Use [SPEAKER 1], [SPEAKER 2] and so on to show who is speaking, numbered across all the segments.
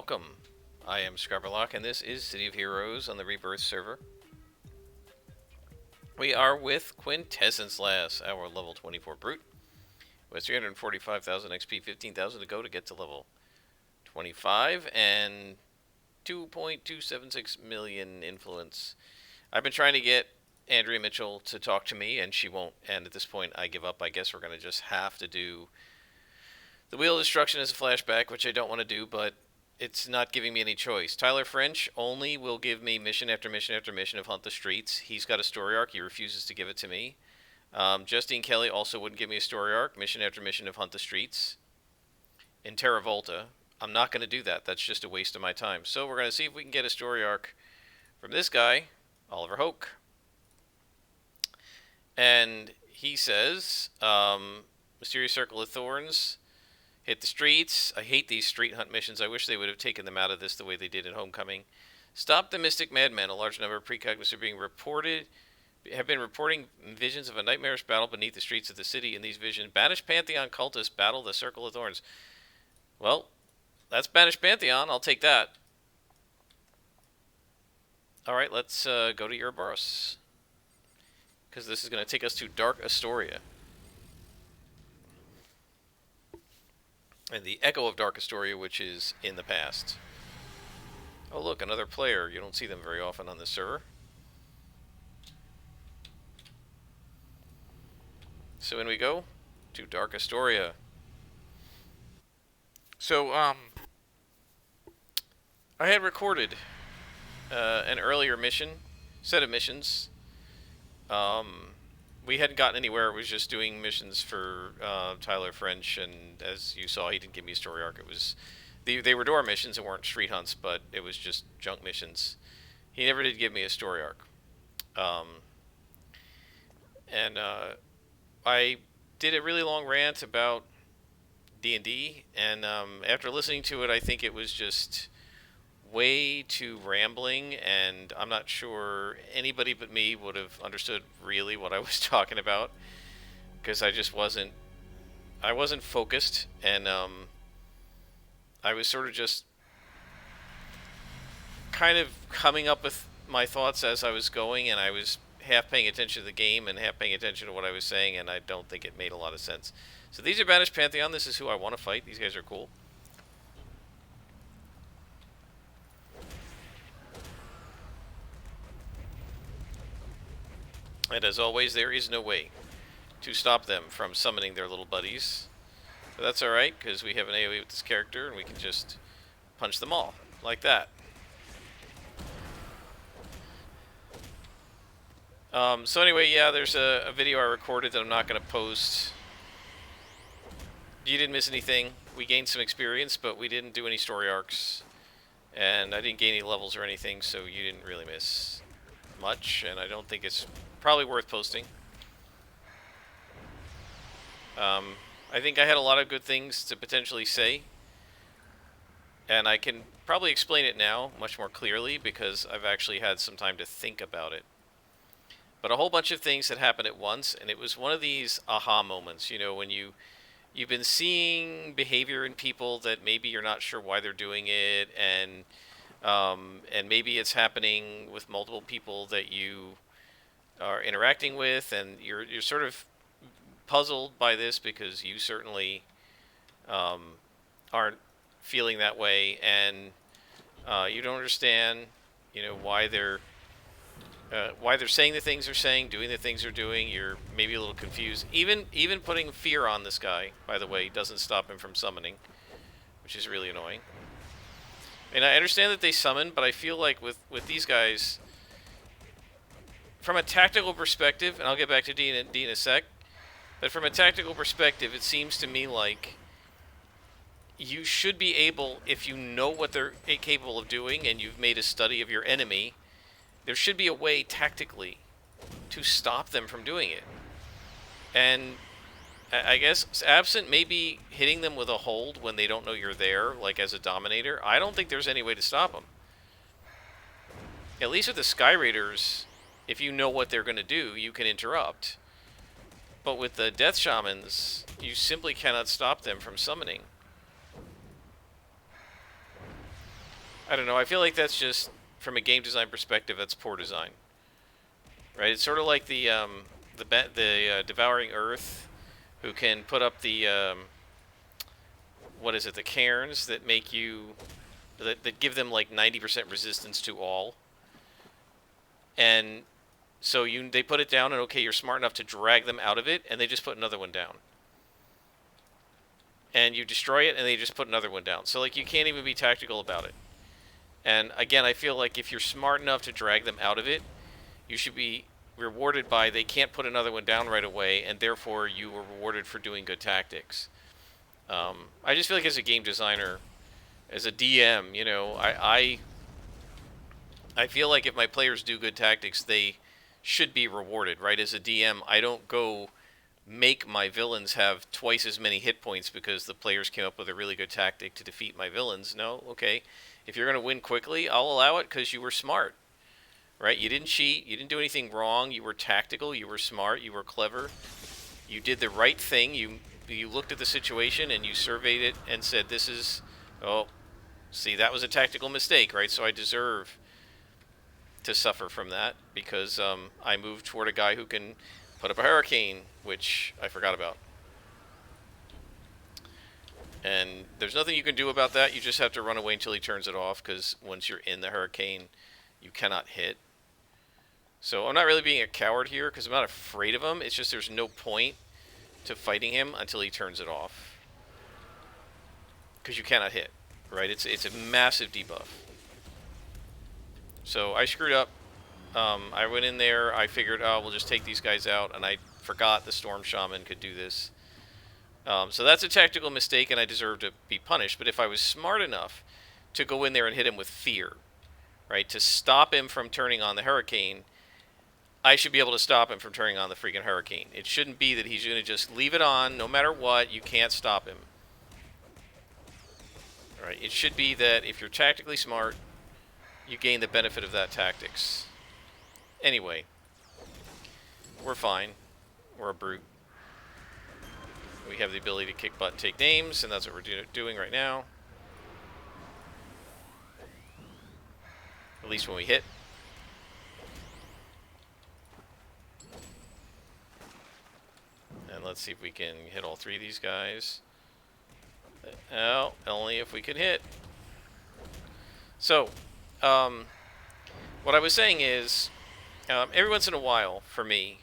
[SPEAKER 1] welcome. I am Scrapperlock, and this is City of Heroes on the Rebirth server. We are with Quintessence last, our level 24 Brute, with 345,000 XP, 15,000 to go to get to level 25, and 2.276 million influence. I've been trying to get Andrea Mitchell to talk to me, and she won't, and at this point I give up. I guess we're going to just have to do the Wheel of Destruction as a flashback, which I don't want to do, but it's not giving me any choice. Tyler French only will give me mission after mission after mission of Hunt the Streets. He's got a story arc. He refuses to give it to me. Justine Kelly also wouldn't give me a story arc. Mission after mission of Hunt the Streets. In Terra Volta, I'm not going to do that. That's just a waste of my time. So we're going to see if we can get a story arc from this guy, Oliver Hoke. And he says, Mysterious Circle of Thorns. Hit the streets. I hate these street hunt missions. I wish they would have taken them out of this the way they did in Homecoming. Stop the Mystic Madman. A large number of precognists have been reporting visions of a nightmarish battle beneath the streets of the city. In these visions, Banished Pantheon cultists battle the Circle of Thorns. Well, that's Banished Pantheon. I'll take that. Alright, let's go to Ouroboros, because this is going to take us to Dark Astoria. And the echo of Dark Astoria, which is in the past. Oh look, another player. You don't see them very often on this server. So in we go to Dark Astoria. So, I had recorded an earlier set of missions. We hadn't gotten anywhere. It was just doing missions for Tyler French, and as you saw, he didn't give me a story arc. It was they were door missions and weren't street hunts, but it was just junk missions. He never did give me a story arc. I did a really long rant about D&D, and after listening to it, I think it was just way too rambling, and I'm not sure anybody but me would have understood really what I was talking about, because I wasn't focused, and I was sort of just kind of coming up with my thoughts as I was going, and I was half paying attention to the game and half paying attention to what I was saying, and I don't think it made a lot of sense. So these are Banished Pantheon. This is who I want to fight. These guys are cool. And as always, there is no way to stop them from summoning their little buddies. But that's alright, because we have an AoE with this character, and we can just punch them all, like that. So anyway, yeah, there's a video I recorded that I'm not going to post. You didn't miss anything. We gained some experience, but we didn't do any story arcs. And I didn't gain any levels or anything, so you didn't really miss much, and I don't think it's probably worth posting. I think I had a lot of good things to potentially say, and I can probably explain it now much more clearly because I've actually had some time to think about it. But a whole bunch of things had happened at once, and it was one of these aha moments, you know, when you've been seeing behavior in people that maybe you're not sure why they're doing it, and maybe it's happening with multiple people that you are interacting with, and you're sort of puzzled by this because you certainly aren't feeling that way, and you don't understand, you know, why they're saying the things they're saying, doing the things they're doing. You're maybe a little confused. Even putting fear on this guy, by the way, doesn't stop him from summoning, which is really annoying. And I understand that they summon, but I feel like with these guys, from a tactical perspective, and I'll get back to D in a sec, but from a tactical perspective, it seems to me like you should be able, if you know what they're capable of doing and you've made a study of your enemy, there should be a way tactically to stop them from doing it. And I guess absent maybe hitting them with a hold when they don't know you're there, like as a Dominator, I don't think there's any way to stop them. At least with the Sky Raiders, if you know what they're going to do, you can interrupt. But with the Death Shamans, you simply cannot stop them from summoning. I don't know. I feel like that's just, from a game design perspective, that's poor design, right? It's sort of like the Devouring Earth, who can put up the what is it? The cairns that make you that give them like 90% resistance to all, and so they put it down, and okay, you're smart enough to drag them out of it, and they just put another one down. And you destroy it, and they just put another one down. So like you can't even be tactical about it. And again, I feel like if you're smart enough to drag them out of it, you should be rewarded by they can't put another one down right away, and therefore you were rewarded for doing good tactics. I just feel like as a game designer, as a DM, you know, I feel like if my players do good tactics, they should be rewarded, right? As a DM, I don't go make my villains have twice as many hit points because the players came up with a really good tactic to defeat my villains. No, okay. If you're going to win quickly, I'll allow it because you were smart, right? You didn't cheat. You didn't do anything wrong. You were tactical. You were smart. You were clever. You did the right thing. You looked at the situation and you surveyed it and said, this is, oh, see, that was a tactical mistake, right? So I deserve to suffer from that because I moved toward a guy who can put up a hurricane, which I forgot about. And there's nothing you can do about that. You just have to run away until he turns it off, because once you're in the hurricane, you cannot hit. So I'm not really being a coward here, because I'm not afraid of him. It's just there's no point to fighting him until he turns it off. Because you cannot hit, right? It's a massive debuff. So I screwed up. I went in there, I figured, oh, we'll just take these guys out, and I forgot the Storm Shaman could do this. So that's a tactical mistake, and I deserve to be punished. But if I was smart enough to go in there and hit him with fear, right, to stop him from turning on the hurricane, I should be able to stop him from turning on the freaking hurricane. It shouldn't be that he's going to just leave it on no matter what. You can't stop him. Right? It should be that if you're tactically smart, you gain the benefit of that tactics. Anyway, we're fine. We're a brute. We have the ability to kick butt and take names, and that's what we're doing right now. At least when we hit. And let's see if we can hit all three of these guys. Oh, only if we can hit. So, what I was saying is, every once in a while, for me,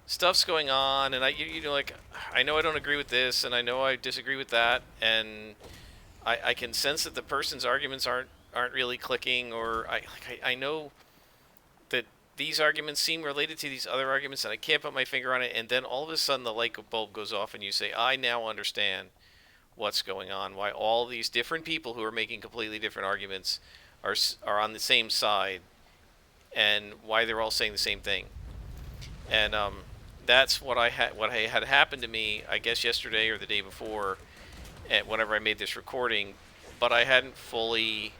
[SPEAKER 1] stuff's going on, and you know, like, I know I don't agree with this, and I know I disagree with that, and I can sense that the person's arguments aren't really clicking, or I know that these arguments seem related to these other arguments, and I can't put my finger on it, and then all of a sudden the light bulb goes off, and you say, I now understand what's going on, why all these different people who are making completely different arguments are on the same side, and why they're all saying the same thing. And that's what had happened to me, I guess yesterday or the day before, whenever I made this recording, but I hadn't fully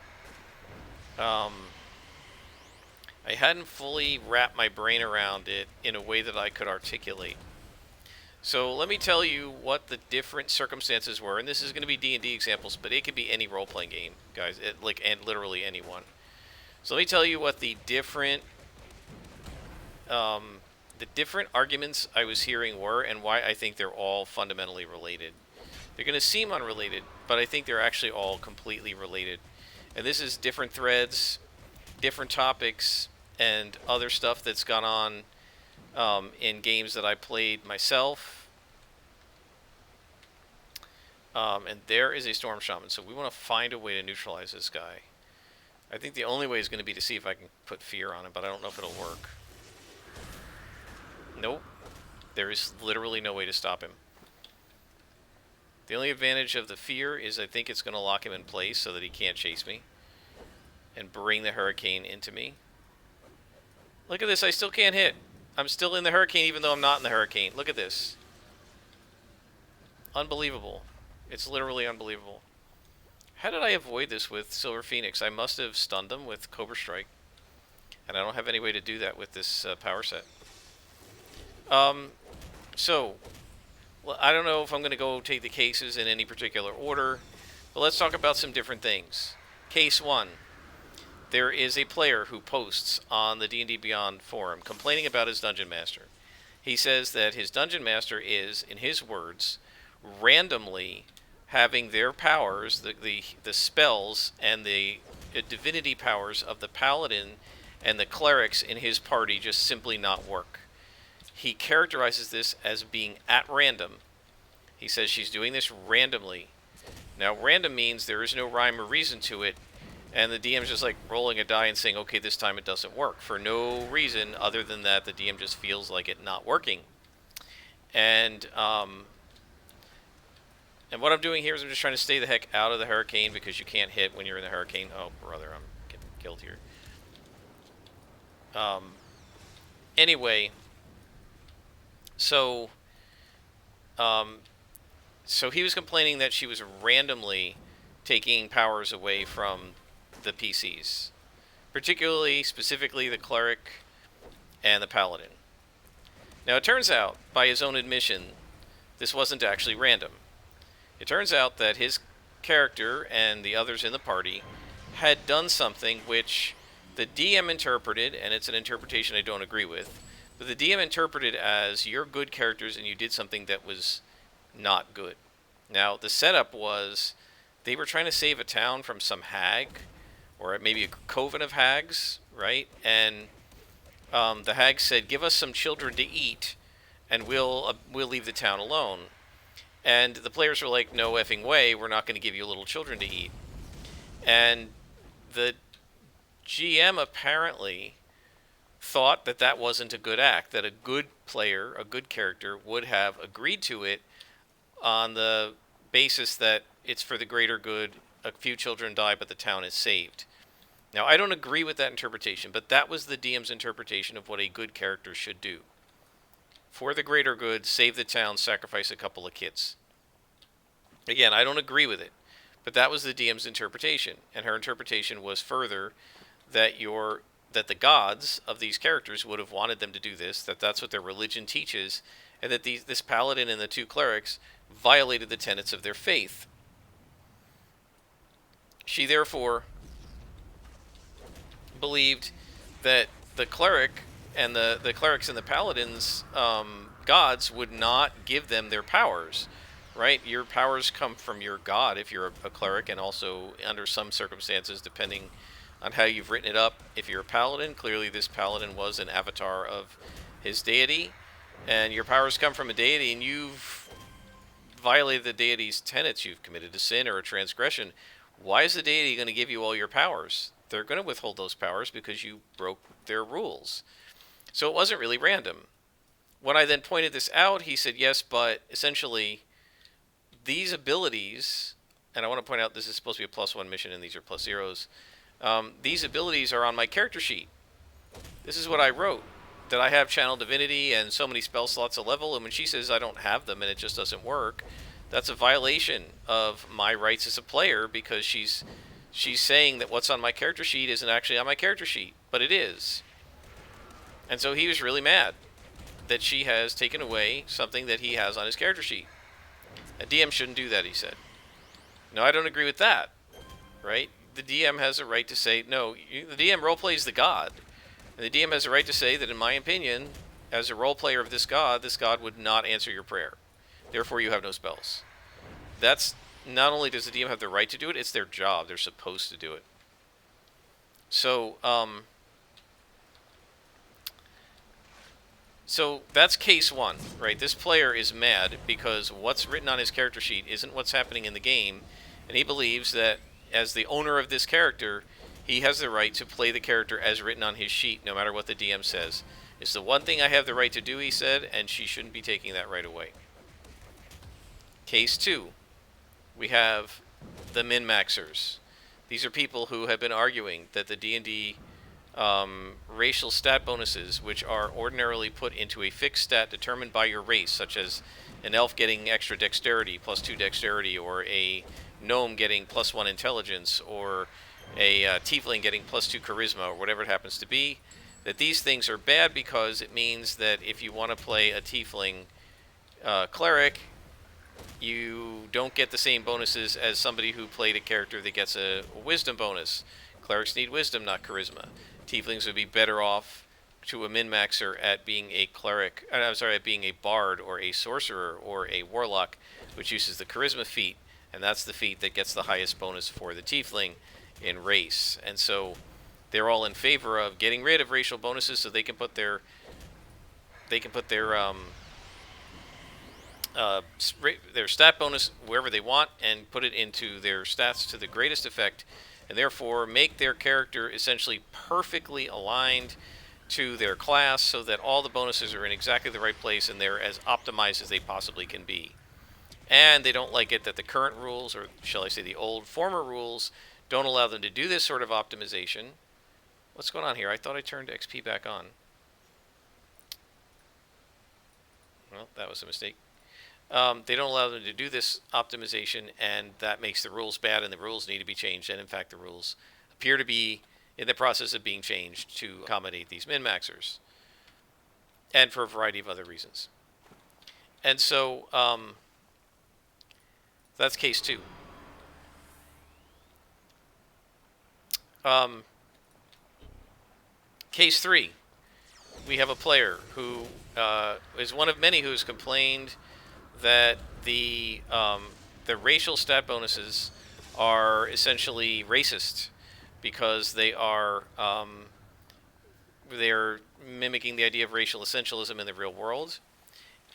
[SPEAKER 1] wrapped my brain around it in a way that I could articulate. So let me tell you what the different circumstances were, and this is going to be D&D examples, but it could be any role-playing game, guys, and literally anyone. So let me tell you what the different arguments I was hearing were, and why I think they're all fundamentally related. They're going to seem unrelated, but I think they're actually all completely related. And this is different threads, different topics, and other stuff that's gone on in games that I played myself. And there is a Storm Shaman, so we want to find a way to neutralize this guy. I think the only way is going to be to see if I can put fear on him, but I don't know if it'll work. Nope. There is literally no way to stop him. The only advantage of the fear is I think it's going to lock him in place so that he can't chase me and bring the hurricane into me. Look at this, I still can't hit. I'm still in the hurricane even though I'm not in the hurricane. Look at this. Unbelievable. It's literally unbelievable. How did I avoid this with Silver Phoenix? I must have stunned them with Cobra Strike. And I don't have any way to do that with this power set. So, well, I don't know if I'm going to go take the cases in any particular order, but let's talk about some different things. Case 1. There is a player who posts on the D&D Beyond forum complaining about his Dungeon Master. He says that his Dungeon Master is, in his words, randomly having their powers, the spells and the divinity powers of the Paladin and the Clerics in his party just simply not work. He characterizes this as being at random. He says she's doing this randomly. Now, random means there is no rhyme or reason to it, and the DM's just like rolling a die and saying, okay, this time it doesn't work, for no reason other than that the DM just feels like it not working. And what I'm doing here is I'm just trying to stay the heck out of the hurricane, because you can't hit when you're in the hurricane. Oh, brother, I'm getting killed here. Anyway, so he was complaining that she was randomly taking powers away from the PCs, specifically the Cleric and the Paladin. Now, it turns out, by his own admission, this wasn't actually random. It turns out that his character and the others in the party had done something which the DM interpreted, and it's an interpretation I don't agree with, but the DM interpreted as you're good characters and you did something that was not good. Now, the setup was they were trying to save a town from some hag, or maybe a coven of hags, right? And the hag said, give us some children to eat, and we'll leave the town alone. And the players were like, no effing way, we're not going to give you little children to eat. And the GM apparently thought that that wasn't a good act, that a good player, a good character, would have agreed to it on the basis that it's for the greater good, a few children die, but the town is saved. Now, I don't agree with that interpretation, but that was the DM's interpretation of what a good character should do. For the greater good, save the town, sacrifice a couple of kids. Again, I don't agree with it, but that was the DM's interpretation, and her interpretation was further that the gods of these characters would have wanted them to do this, that's what their religion teaches, and that this paladin and the two clerics violated the tenets of their faith. She therefore believed that the cleric and the clerics and the paladins gods would not give them their powers, right? Your powers come from your god if you're a cleric, and also under some circumstances, depending on how you've written it up, if you're a paladin. Clearly this paladin was an avatar of his deity, and your powers come from a deity, and you've violated the deity's tenets. You've committed a sin or a transgression. Why is the deity going to give you all your powers? They're going to withhold those powers because you broke their rules. So it wasn't really random. When I then pointed this out, he said, yes, but essentially these abilities, and I want to point out this is supposed to be a +1 mission and these are +0s, these abilities are on my character sheet. This is what I wrote, that I have Channel Divinity and so many spell slots a level, and when she says I don't have them and it just doesn't work, that's a violation of my rights as a player, because she's saying that what's on my character sheet isn't actually on my character sheet, but it is. And so he was really mad that she has taken away something that he has on his character sheet. A DM shouldn't do that, he said. No, I don't agree with that, right? The DM has a right to say, no, the DM roleplays the god. And the DM has a right to say that, in my opinion, as a role player of this god would not answer your prayer. Therefore, you have no spells. That's not only does the DM have the right to do it, it's their job. They're supposed to do it. So that's case one, right? This player is mad because what's written on his character sheet isn't what's happening in the game, and he believes that as the owner of this character, he has the right to play the character as written on his sheet, no matter what the DM says. It's the one thing I have the right to do, he said, and she shouldn't be taking that right away. Case two, we have the min-maxers. These are people who have been arguing that the D&D racial stat bonuses, which are ordinarily put into a fixed stat determined by your race, such as an elf getting extra dexterity, +2 dexterity, or a gnome getting +1 intelligence, or a tiefling getting +2 charisma, or whatever it happens to be, that these things are bad because it means that if you want to play a tiefling cleric, You don't get the same bonuses as somebody who played a character that gets a wisdom bonus. Clerics need wisdom, not charisma. Tieflings would be better off to a min-maxer at being a cleric. I'm sorry, at being a bard or a sorcerer or a warlock, which uses the charisma feat, and that's the feat that gets the highest bonus for the tiefling in race. And so they're all in favor of getting rid of racial bonuses so they can put their their stat bonus wherever they want and put it into their stats to the greatest effect, and therefore make their character essentially perfectly aligned to their class so that all the bonuses are in exactly the right place and they're as optimized as they possibly can be. And they don't like it that the current rules, or shall I say the old former rules, don't allow them to do this sort of optimization. What's going on here? I thought I turned XP back on. Well, that was a mistake. They don't allow them to do this optimization, and that makes the rules bad, and the rules need to be changed. And in fact, the rules appear to be in the process of being changed to accommodate these min-maxers, and for a variety of other reasons. And so that's case 2. Case 3, we have a player who is one of many who's complained that the racial stat bonuses are essentially racist because they're mimicking the idea of racial essentialism in the real world,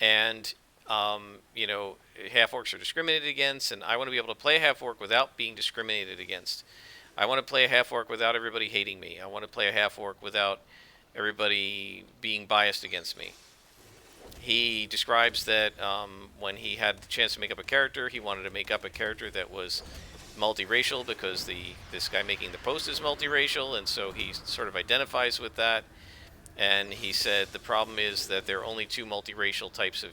[SPEAKER 1] and half-orcs are discriminated against, and I want to be able to play a half-orc without being discriminated against. I want to play a half-orc without everybody hating me. I want to play a half-orc without everybody being biased against me. He describes that when he had the chance to make up a character, he wanted to make up a character that was multiracial because this guy making the post is multiracial, and so he sort of identifies with that. And he said the problem is that there are only 2 multiracial types of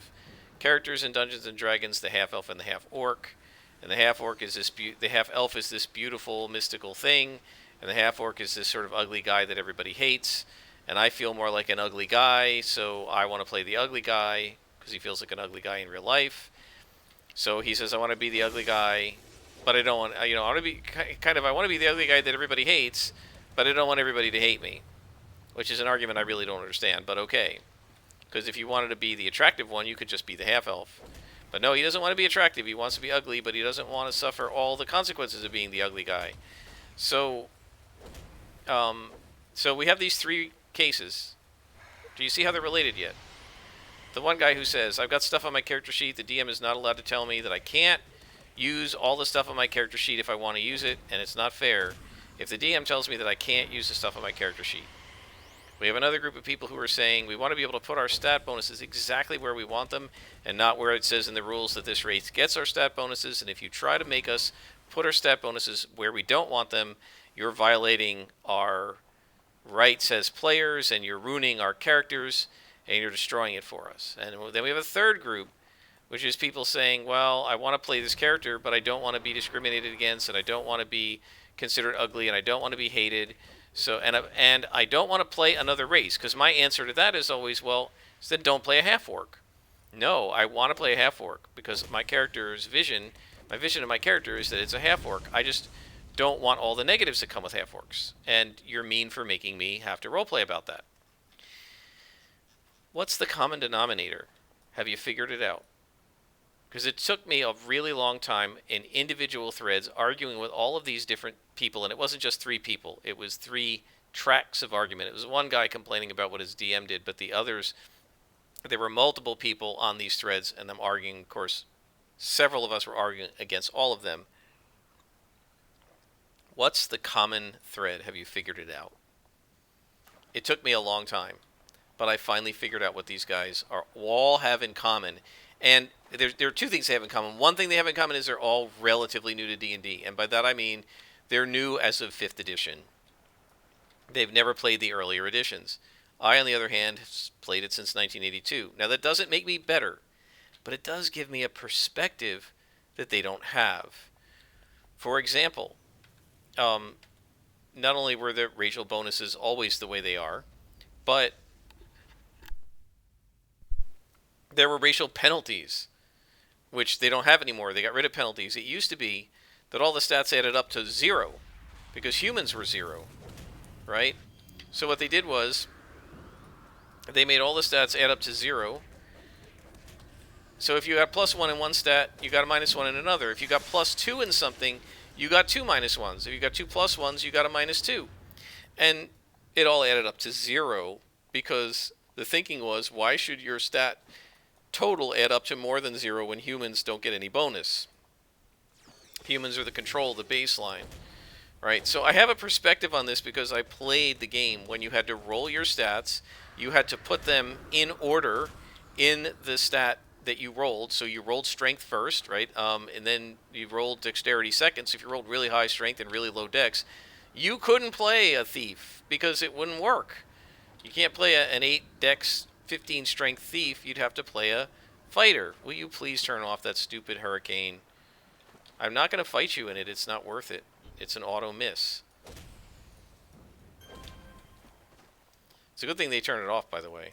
[SPEAKER 1] characters in Dungeons and Dragons: the half-elf and the half-orc. And the half-orc is the half-elf is this beautiful mystical thing, and the half-orc is this sort of ugly guy that everybody hates. And I feel more like an ugly guy, so I want to play the ugly guy because he feels like an ugly guy in real life. So he says, I want to be the ugly guy, but I don't want, I want to be I want to be the ugly guy that everybody hates, but I don't want everybody to hate me, which is an argument I really don't understand, but okay. Because if you wanted to be the attractive one, you could just be the half-elf. But no, he doesn't want to be attractive. He wants to be ugly, but he doesn't want to suffer all the consequences of being the ugly guy. So, so we have these 3 cases. Do you see how they're related yet? The one guy who says, I've got stuff on my character sheet, the DM is not allowed to tell me that I can't use all the stuff on my character sheet if I want to use it, and it's not fair if the DM tells me that I can't use the stuff on my character sheet. We have another group of people who are saying we want to be able to put our stat bonuses exactly where we want them and not where it says in the rules that this race gets our stat bonuses, and if you try to make us put our stat bonuses where we don't want them, you're violating our rights as players, and you're ruining our characters, and you're destroying it for us. And then we have a third group, which is people saying, well, I want to play this character, but I don't want to be discriminated against, and I don't want to be considered ugly, and I don't want to be hated. So, and I don't want to play another race, because my answer to that is always, well, then don't play a half-orc. No, I want to play a half-orc, because my vision of my character is that it's a half-orc. I just don't want all the negatives that come with half-orcs, and you're mean for making me have to roleplay about that. What's the common denominator? Have you figured it out? Because it took me a really long time in individual threads arguing with all of these different people, and it wasn't just 3 people. It was 3 tracks of argument. It was one guy complaining about what his DM did, but the others, there were multiple people on these threads, and them arguing. Of course, several of us were arguing against all of them. What's the common thread? Have you figured it out? It took me a long time, but I finally figured out what these guys all have in common. And there are 2 things they have in common. One thing they have in common is they're all relatively new to D&D, and by that I mean they're new as of 5th edition. They've never played the earlier editions. I, on the other hand, have played it since 1982. Now, that doesn't make me better, but it does give me a perspective that they don't have. For example, not only were the racial bonuses always the way they are, but there were racial penalties. which they don't have anymore. They got rid of penalties. It used to be that all the stats added up to 0 because humans were 0, right? So what they did was they made all the stats add up to 0. So if you got +1 in one stat, you got a -1 in another. If you got +2 in something, you got 2 -1s. If you got 2 +1s, you got a -2. And it all added up to 0 because the thinking was, why should your stat total add up to more than 0 when humans don't get any bonus? Humans are the control, the baseline, right? So I have a perspective on this because I played the game when you had to roll your stats. You had to put them in order in the stat that you rolled. So you rolled strength first, right? And then you rolled dexterity second. So if you rolled really high strength and really low dex, you couldn't play a thief because it wouldn't work. You can't play an 8 dex, 15 strength thief. You'd have to play a fighter. Will you please turn off that stupid hurricane? I'm not going to fight you in it. It's not worth it. It's an auto miss. It's a good thing they turned it off, by the way.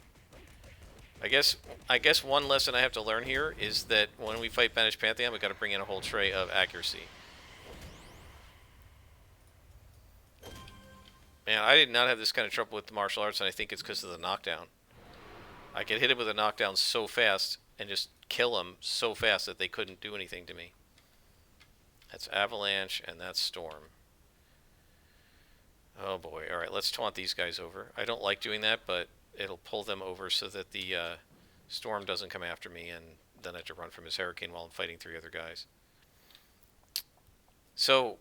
[SPEAKER 1] I guess one lesson I have to learn here is that when we fight Banished Pantheon, we got to bring in a whole tray of accuracy. Man, I did not have this kind of trouble with the martial arts, and I think it's because of the knockdown. I could hit him with a knockdown so fast and just kill him so fast that they couldn't do anything to me. That's Avalanche, and that's Storm. Oh boy. Alright, let's taunt these guys over. I don't like doing that, but it'll pull them over so that the Storm doesn't come after me, and then I have to run from his hurricane while I'm fighting 3 other guys. So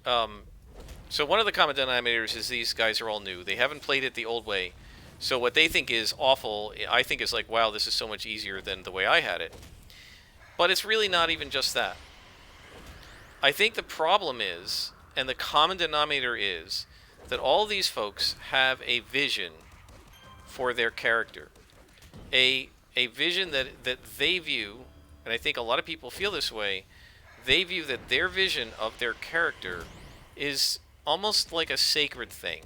[SPEAKER 1] one of the common denominators is these guys are all new. They haven't played it the old way. So what they think is awful, I think is like, wow, this is so much easier than the way I had it. But it's really not even just that. I think the problem is, and the common denominator is, that all these folks have a vision for their character. A vision that they view, and I think a lot of people feel this way, they view that their vision of their character is almost like a sacred thing.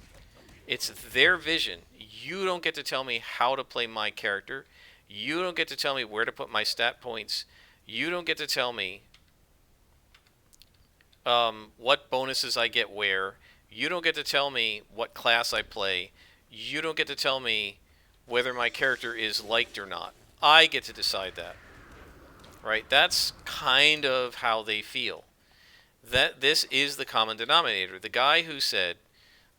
[SPEAKER 1] It's their vision. You don't get to tell me how to play my character. You don't get to tell me where to put my stat points. You don't get to tell me what bonuses I get where. You don't get to tell me what class I play. You don't get to tell me whether my character is liked or not. I get to decide that. Right? That's kind of how they feel. That this is the common denominator. The guy who said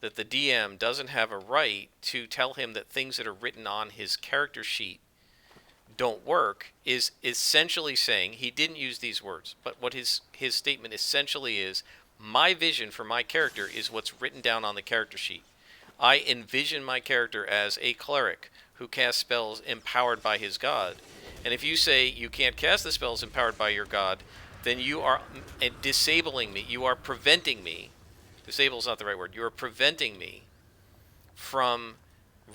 [SPEAKER 1] that the DM doesn't have a right to tell him that things that are written on his character sheet don't work is essentially saying, he didn't use these words, but what his statement essentially is, my vision for my character is what's written down on the character sheet. I envision my character as a cleric who casts spells empowered by his god. And if you say you can't cast the spells empowered by your god, then you are disabling me. You are preventing me. Disable is not the right word. You are preventing me from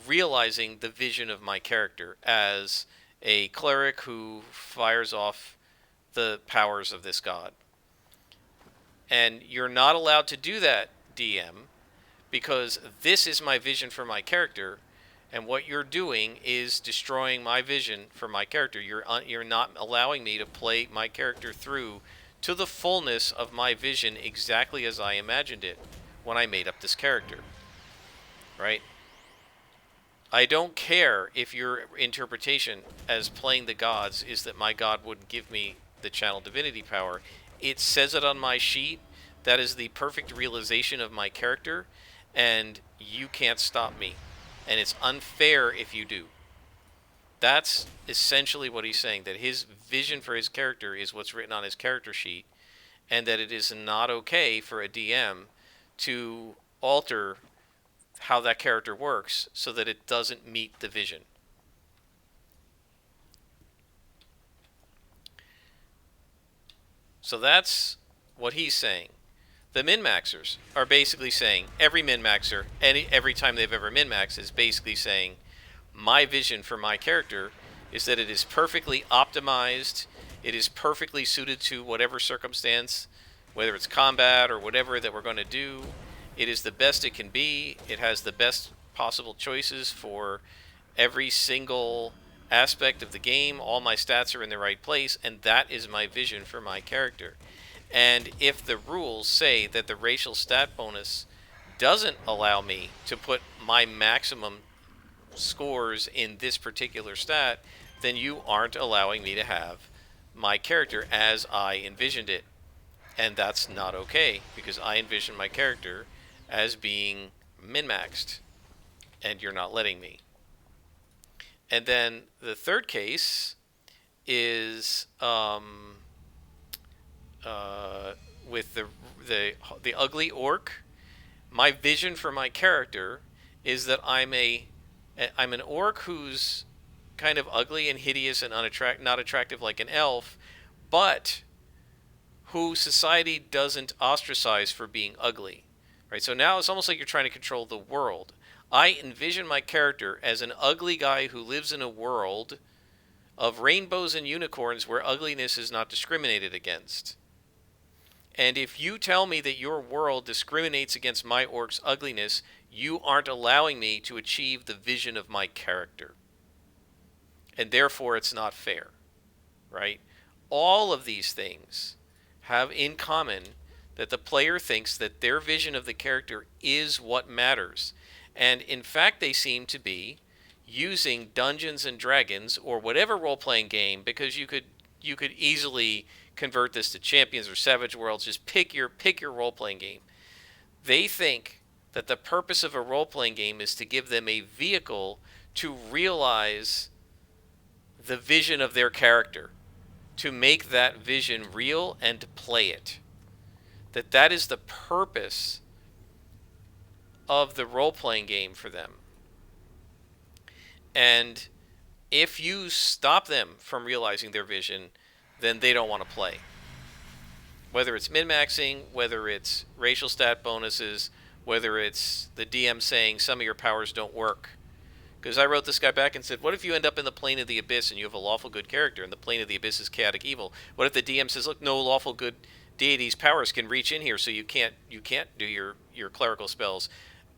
[SPEAKER 1] realizing the vision of my character as a cleric who fires off the powers of this god. And you're not allowed to do that, DM, because this is my vision for my character, and what you're doing is destroying my vision for my character. You're not allowing me to play my character through to the fullness of my vision exactly as I imagined it when I made up this character. Right? I don't care if your interpretation as playing the gods is that my god wouldn't give me the channel divinity power. It says it on my sheet. That is the perfect realization of my character, and you can't stop me. And it's unfair if you do. That's essentially what he's saying, that his vision for his character is what's written on his character sheet, and that it is not okay for a DM to alter how that character works so that it doesn't meet the vision. So that's what he's saying. The min-maxers are basically saying, every min-maxer, every time they've ever min-maxed, is basically saying, my vision for my character is that it is perfectly optimized, it is perfectly suited to whatever circumstance, whether it's combat or whatever that we're going to do. It is the best it can be. It has the best possible choices for every single aspect of the game. All my stats are in the right place, and that is my vision for my character. And if the rules say that the racial stat bonus doesn't allow me to put my maximum scores in this particular stat, then you aren't allowing me to have my character as I envisioned it. And that's not okay, because I envision my character as being min-maxed, and you're not letting me. And then the third case is with the ugly orc. My vision for my character is that I'm an orc who's kind of ugly and hideous and not attractive like an elf, but who society doesn't ostracize for being ugly. Right? So now it's almost like you're trying to control the world. I envision my character as an ugly guy who lives in a world of rainbows and unicorns where ugliness is not discriminated against. And if you tell me that your world discriminates against my orc's ugliness, you aren't allowing me to achieve the vision of my character. And therefore, it's not fair, right? All of these things have in common that the player thinks that their vision of the character is what matters. And in fact, they seem to be using Dungeons and Dragons or whatever role-playing game, because you could easily convert this to Champions or Savage Worlds. Just pick your role-playing game. They think that the purpose of a role-playing game is to give them a vehicle to realize the vision of their character, to make that vision real and to play it. That is the purpose of the role-playing game for them. And if you stop them from realizing their vision, then they don't want to play. Whether it's min-maxing, whether it's racial stat bonuses, whether it's the DM saying some of your powers don't work. Because I wrote this guy back and said, what if you end up in the plane of the abyss and you have a lawful good character and the plane of the abyss is chaotic evil? What if the DM says, look, no lawful good deity's powers can reach in here, so you can't do your clerical spells?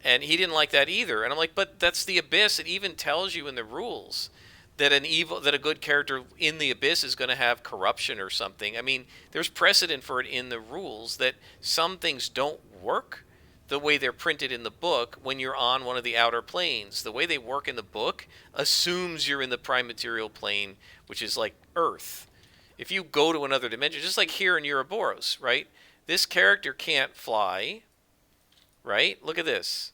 [SPEAKER 1] And he didn't like that either. And I'm like, but that's the abyss. It even tells you in the rules that a good character in the abyss is going to have corruption or something. I mean, there's precedent for it in the rules that some things don't work the way they're printed in the book when you're on one of the outer planes. The way they work in the book assumes you're in the prime material plane, which is like Earth. If you go to another dimension, just like here in Ouroboros, right? This character can't fly, right? Look at this.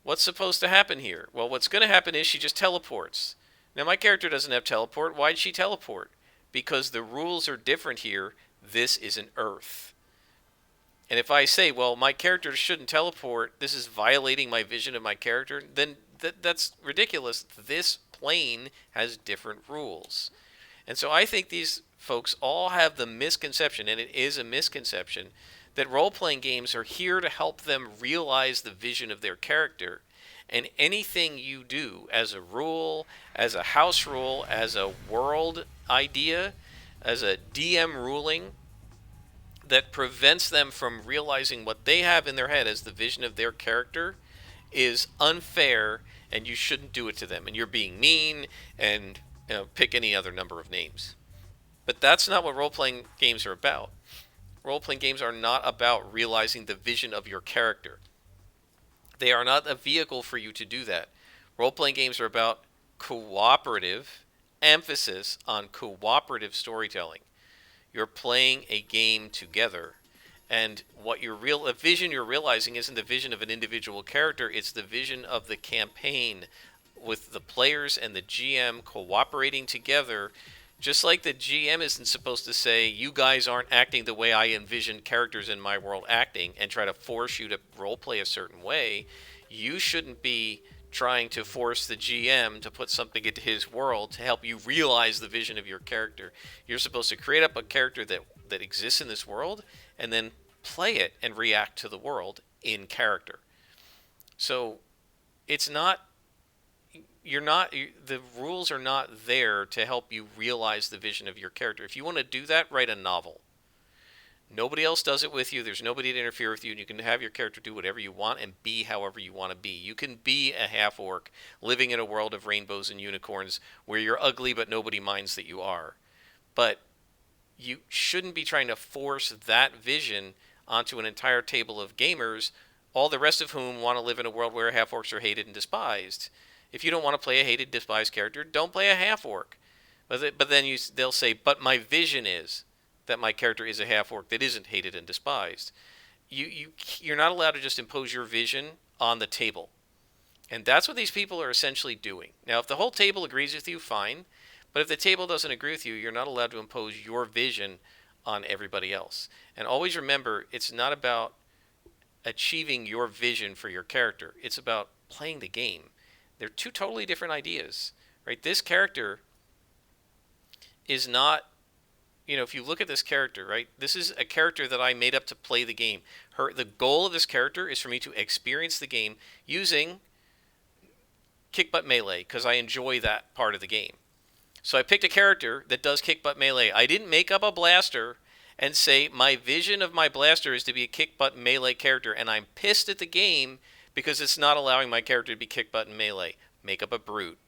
[SPEAKER 1] What's supposed to happen here? Well, what's going to happen is she just teleports. Now, my character doesn't have teleport. Why'd she teleport? Because the rules are different here. This isn't Earth. And if I say, well, my character shouldn't teleport, this is violating my vision of my character, then that's ridiculous. This plane has different rules. And so I think these folks all have the misconception, and it is a misconception, that role-playing games are here to help them realize the vision of their character. And anything you do as a rule, as a house rule, as a world idea, as a DM ruling, that prevents them from realizing what they have in their head as the vision of their character is unfair, and you shouldn't do it to them. And you're being mean, and pick any other number of names. But that's not what role-playing games are about. Role-playing games are not about realizing the vision of your character. They are not a vehicle for you to do that. Role-playing games are about cooperative, emphasis on cooperative storytelling. You're playing a game together, and what the vision you're realizing isn't the vision of an individual character, it's the vision of the campaign, with the players and the GM cooperating together. Just like the GM isn't supposed to say, you guys aren't acting the way I envision characters in my world acting, and try to force you to roleplay a certain way. You shouldn't be trying to force the GM to put something into his world to help you realize the vision of your character. You're supposed to create up a character that exists in this world, and then play it and react to the world in character. So it's not, the rules are not there to help you realize the vision of your character. If you want to do that, write a novel. Nobody else does it with you. There's nobody to interfere with you. And you can have your character do whatever you want and be however you want to be. You can be a half orc living in a world of rainbows and unicorns where you're ugly but nobody minds that you are. But you shouldn't be trying to force that vision onto an entire table of gamers, all the rest of whom want to live in a world where half orcs are hated and despised. If you don't want to play a hated, despised character, don't play a half orc. But then they'll say, but my vision is that my character is a half orc that isn't hated and despised. You're not allowed to just impose your vision on the table. And that's what these people are essentially doing. Now, if the whole table agrees with you, fine. But if the table doesn't agree with you, you're not allowed to impose your vision on everybody else. And always remember, it's not about achieving your vision for your character. It's about playing the game. They're two totally different ideas, right? This character is not, if you look at this character, right? This is a character that I made up to play the game. The goal of this character is for me to experience the game using kick butt melee because I enjoy that part of the game. So I picked a character that does kick butt melee. I didn't make up a blaster and say my vision of my blaster is to be a kick butt melee character, and I'm pissed at the game because it's not allowing my character to be kick butt and melee. Make up a brute.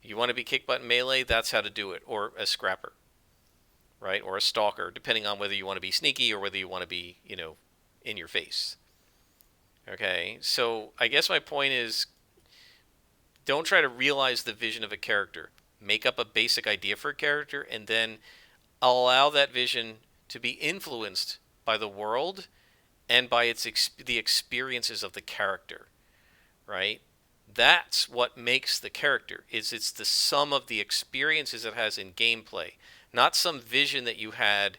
[SPEAKER 1] You want to be kick butt and melee? That's how to do it. Or a scrapper, right? Or a stalker, depending on whether you want to be sneaky or whether you want to be, in your face. Okay, so I guess my point is, don't try to realize the vision of a character. Make up a basic idea for a character and then allow that vision to be influenced by the world and by the experiences of the character, right? That's what makes the character. It's the sum of the experiences it has in gameplay, not some vision that you had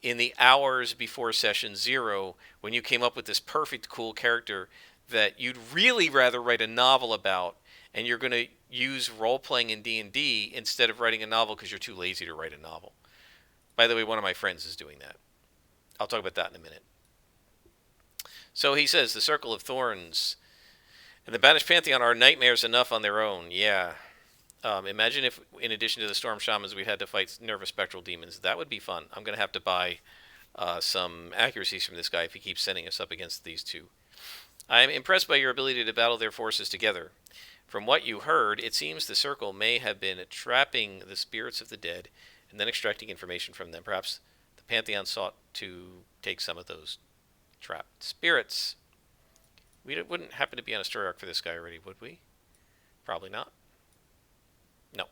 [SPEAKER 1] in the hours before session 0 when you came up with this perfect cool character that you'd really rather write a novel about, and you're going to use role-playing in D&D instead of writing a novel because you're too lazy to write a novel. By the way, one of my friends is doing that. I'll talk about that in a minute. So he says, the Circle of Thorns and the Banished Pantheon are nightmares enough on their own. Yeah. Imagine if, in addition to the Storm Shamans, we had to fight Nervous Spectral Demons. That would be fun. I'm going to have to buy some accuracies from this guy if he keeps sending us up against these two. I am impressed by your ability to battle their forces together. From what you heard, it seems the Circle may have been trapping the spirits of the dead and then extracting information from them. Perhaps the Pantheon sought to take some of those trapped spirits. We wouldn't happen to be on a story arc for this guy already, would we? Probably not. No.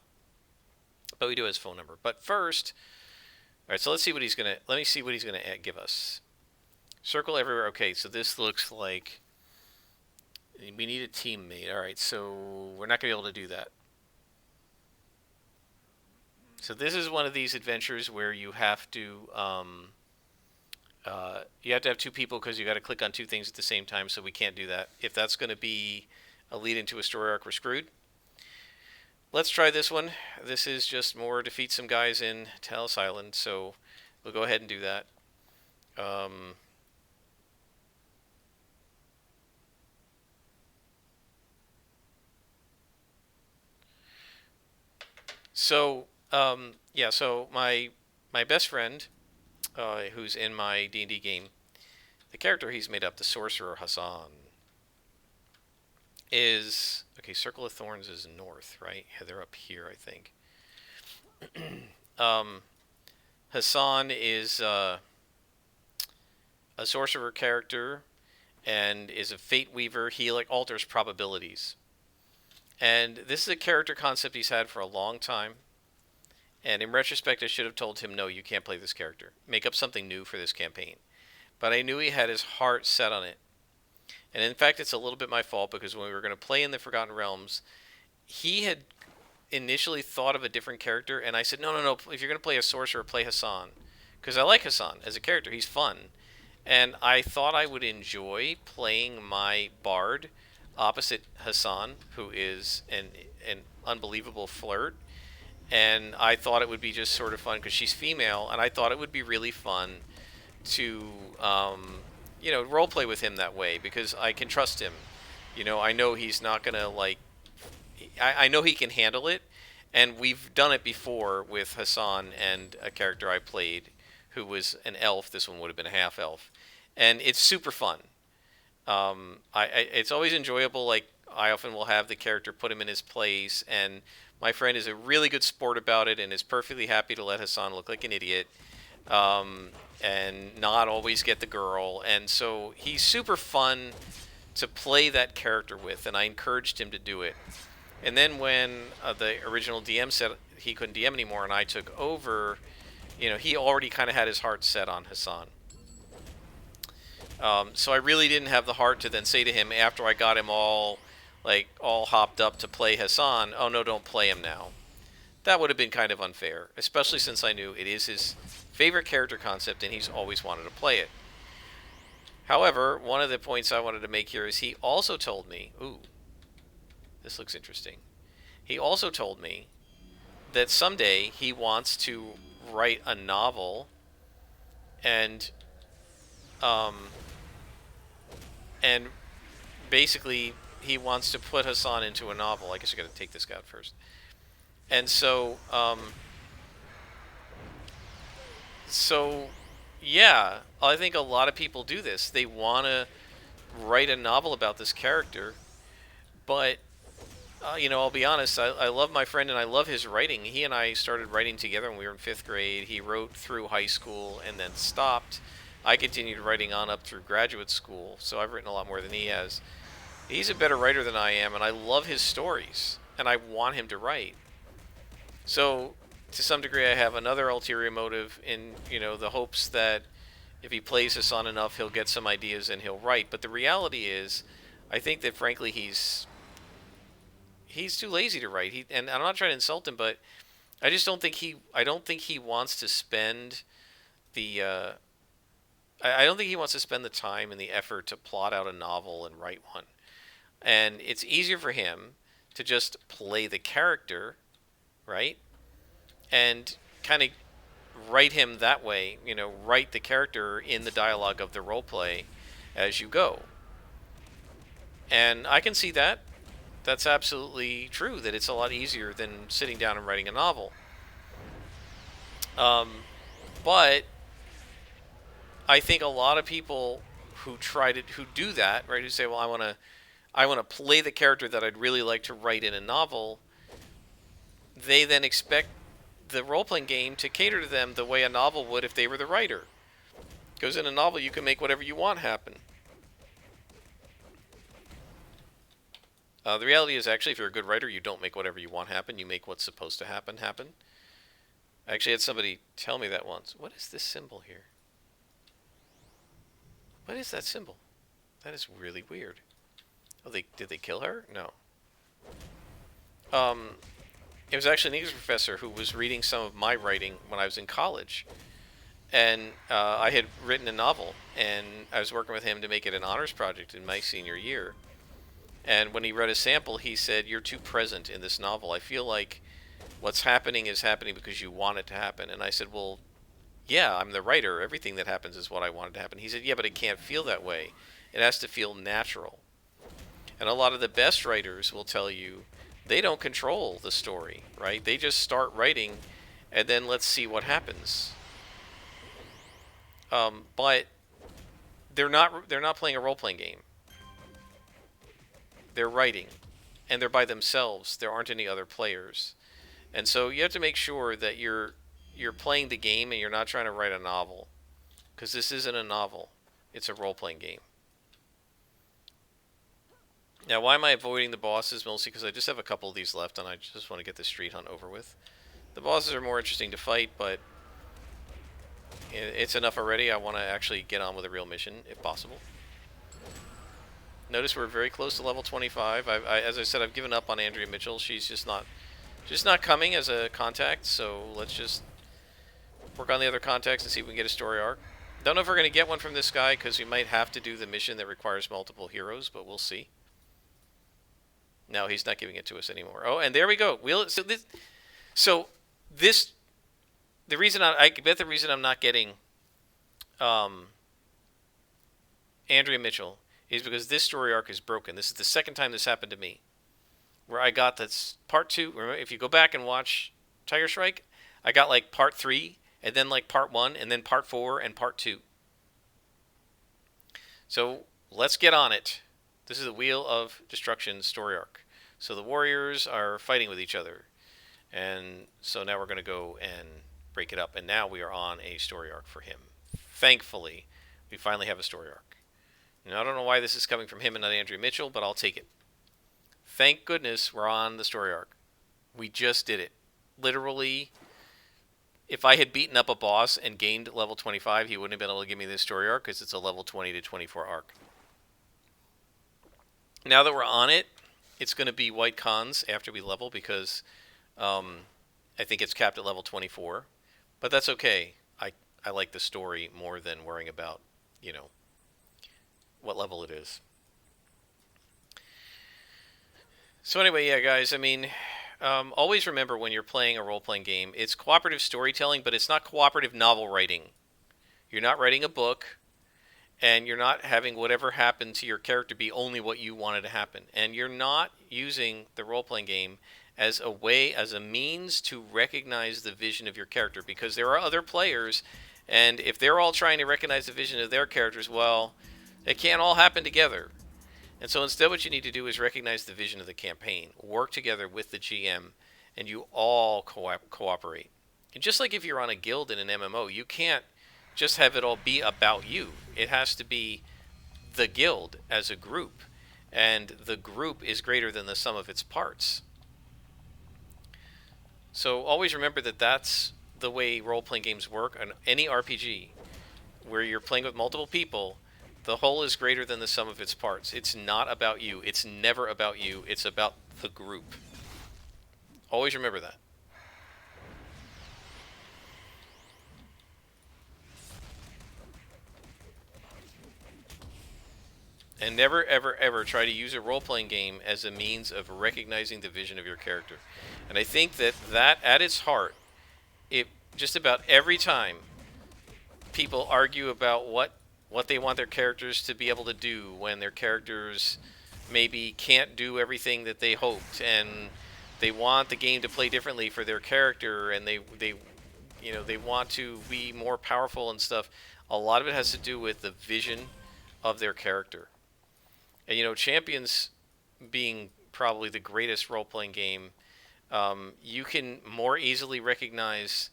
[SPEAKER 1] But we do have his phone number. But first, all right, so let me see what he's gonna give us. Circle everywhere. Okay, so this looks like we need a teammate. All right, so we're not gonna be able to do that. So this is one of these adventures where you have to have 2 people because you got to click on 2 things at the same time. So we can't do that. If that's going to be a lead into a story arc, we're screwed. Let's try this one. This is just more defeat some guys in Talos Island. So we'll go ahead and do that. So my best friend, who's in my D&D game, the character he's made up, the sorcerer Hassan, is okay. Circle of Thorns is north, right? Yeah, they're up here, I think. Hassan is a sorcerer character and is a fate weaver. He alters probabilities. And this is a character concept he's had for a long time. And in retrospect, I should have told him, no, you can't play this character. Make up something new for this campaign. But I knew he had his heart set on it. And in fact, it's a little bit my fault because when we were going to play in the Forgotten Realms, he had initially thought of a different character. And I said, no, if you're going to play a sorcerer, play Hassan. Because I like Hassan as a character. He's fun. And I thought I would enjoy playing my bard opposite Hassan, who is an unbelievable flirt. And I thought it would be just sort of fun because she's female, and I thought it would be really fun to, role play with him that way because I can trust him. I know he's not gonna I know he can handle it, and we've done it before with Hassan and a character I played who was an elf. This one would have been a half elf, and it's super fun. It's always enjoyable. Like, I often will have the character put him in his place, and my friend is a really good sport about it and is perfectly happy to let Hassan look like an idiot, um, and not always get the girl. And so he's super fun to play that character with, and I encouraged him to do it. And then when the original DM said he couldn't DM anymore and I took over, he already kind of had his heart set on Hassan. So I really didn't have the heart to then say to him after I got him all hopped up to play Hassan, oh no, don't play him now. That would have been kind of unfair, especially since I knew it is his favorite character concept and he's always wanted to play it. However, one of the points I wanted to make here is he also told me, ooh, this looks interesting. He also told me that someday he wants to write a novel and um, and basically he wants to put Hassan into a novel. I guess I got to take this guy out first. And so yeah, I think a lot of people do this. They want to write a novel about this character, but I'll be honest. I love my friend and I love his writing. He and I started writing together when we were in 5th grade. He wrote through high school and then stopped. I continued writing on up through graduate school, so I've written a lot more than he has. He's a better writer than I am, and I love his stories, and I want him to write. So, to some degree, I have another ulterior motive in, the hopes that if he plays Hassan enough, he'll get some ideas and he'll write. But the reality is, I think that frankly he's too lazy to write. And I'm not trying to insult him, but I just don't think he wants to spend the I don't think he wants to spend the time and the effort to plot out a novel and write one. And it's easier for him to just play the character, right? And kind of write him that way, write the character in the dialogue of the role play as you go. And I can see that. That's absolutely true, that it's a lot easier than sitting down and writing a novel. But I think a lot of people who do that, right, who say, well, I want to play the character that I'd really like to write in a novel, they then expect the role-playing game to cater to them the way a novel would if they were the writer. Because in a novel, you can make whatever you want happen. The reality is, actually, if you're a good writer, you don't make whatever you want happen. You make what's supposed to happen. I actually had somebody tell me that once. What is this symbol here? What is that symbol? That is really weird. Oh, did they kill her? No. It was actually an English professor who was reading some of my writing when I was in college. And I had written a novel, and I was working with him to make it an honors project in my senior year. And when he read a sample, he said, "You're too present in this novel. I feel like what's happening is happening because you want it to happen." And I said, "Well, yeah, I'm the writer. Everything that happens is what I want it to happen." He said, "Yeah, but it can't feel that way. It has to feel natural." And a lot of the best writers will tell you they don't control the story, right? They just start writing, and then let's see what happens. But they're not playing a role-playing game. They're writing, and they're by themselves. There aren't any other players. And so you have to make sure that you're playing the game and you're not trying to write a novel, because this isn't a novel. It's a role-playing game. Now, why am I avoiding the bosses? Mostly because I just have a couple of these left, and I just want to get the street hunt over with. The bosses are more interesting to fight, but it's enough already. I want to actually get on with a real mission, if possible. Notice we're very close to level 25. As I said, I've given up on Andrea Mitchell. She's just not coming as a contact, so let's just work on the other contacts and see if we can get a story arc. Don't know if we're going to get one from this guy, because we might have to do the mission that requires multiple heroes, but we'll see. No, he's not giving it to us anymore. Oh, and there we go. The reason I bet the reason I'm not getting Andrea Mitchell is because this story arc is broken. This is the second time this happened to me, where I got this part 2. Remember, if you go back and watch Tiger Strike, I got like part 3, and then like part 1, and then part 4, and part 2. So let's get on it. This is the Wheel of Destruction story arc. So the warriors are fighting with each other. And so now we're going to go and break it up. And now we are on a story arc for him. Thankfully, we finally have a story arc. Now, I don't know why this is coming from him and not Andrea Mitchell, but I'll take it. Thank goodness we're on the story arc. We just did it. Literally, if I had beaten up a boss and gained level 25, he wouldn't have been able to give me this story arc because it's a level 20 to 24 arc. Now that we're on it, it's going to be white cons after we level because I think it's capped at level 24. But that's okay. I like the story more than worrying about, what level it is. So anyway, yeah, guys, I mean, always remember when you're playing a role-playing game, it's cooperative storytelling, but it's not cooperative novel writing. You're not writing a book, and you're not having whatever happened to your character be only what you wanted to happen. And you're not using the role-playing game as a means to recognize the vision of your character, because there are other players, and if they're all trying to recognize the vision of their characters, well, it can't all happen together. And so instead what you need to do is recognize the vision of the campaign, work together with the GM, and you all cooperate. And just like if you're on a guild in an MMO, you can't just have it all be about you. It has to be the guild as a group, and the group is greater than the sum of its parts. So always remember that that's the way role-playing games work. On any RPG where you're playing with multiple people, the whole is greater than the sum of its parts. It's not about you. It's never about you. It's about the group. Always remember that. And never, ever, ever try to use a role-playing game as a means of recognizing the vision of your character. And I think that at its heart, it just about every time people argue about what they want their characters to be able to do when their characters maybe can't do everything that they hoped, and they want the game to play differently for their character, and they want to be more powerful and stuff. A lot of it has to do with the vision of their character. And Champions being probably the greatest role-playing game, you can more easily recognize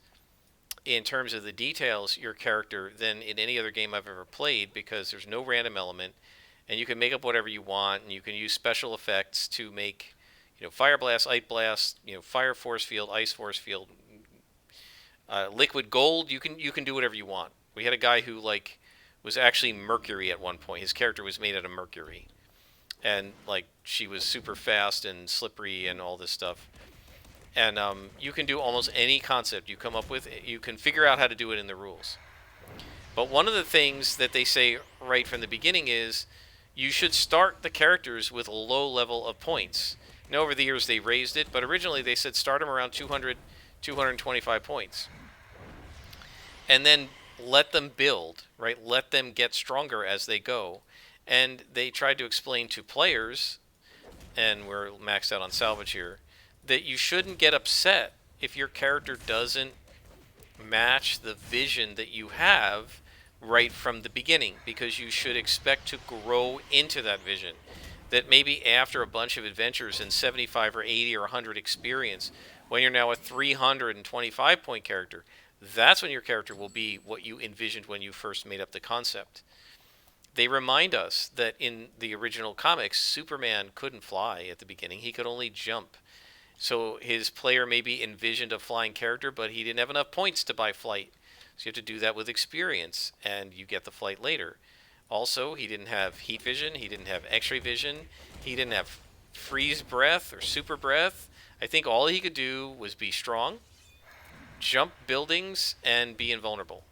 [SPEAKER 1] in terms of the details your character than in any other game I've ever played, because there's no random element, and you can make up whatever you want, and you can use special effects to make fire blast, ice blast, fire force field, ice force field, liquid gold. You can do whatever you want. We had a guy who was actually mercury at one point. His character was made out of mercury, and she was super fast and slippery and all this stuff. And you can do almost any concept you come up with. You can figure out how to do it in the rules. But one of the things that they say right from the beginning is you should start the characters with a low level of points. Now, over the years they raised it, but originally they said start them around 200, 225 points. And then let them build, right? Let them get stronger as they go. And they tried to explain to players, and we're maxed out on salvage here, that you shouldn't get upset if your character doesn't match the vision that you have right from the beginning, because you should expect to grow into that vision. That maybe after a bunch of adventures and 75 or 80 or 100 experience, when you're now a 325 point character, that's when your character will be what you envisioned when you first made up the concept. They remind us that in the original comics, Superman couldn't fly at the beginning. He could only jump. So his player maybe envisioned a flying character, but he didn't have enough points to buy flight. So you have to do that with experience, and you get the flight later. Also, he didn't have heat vision. He didn't have x-ray vision. He didn't have freeze breath or super breath. I think all he could do was be strong, jump buildings, and be invulnerable.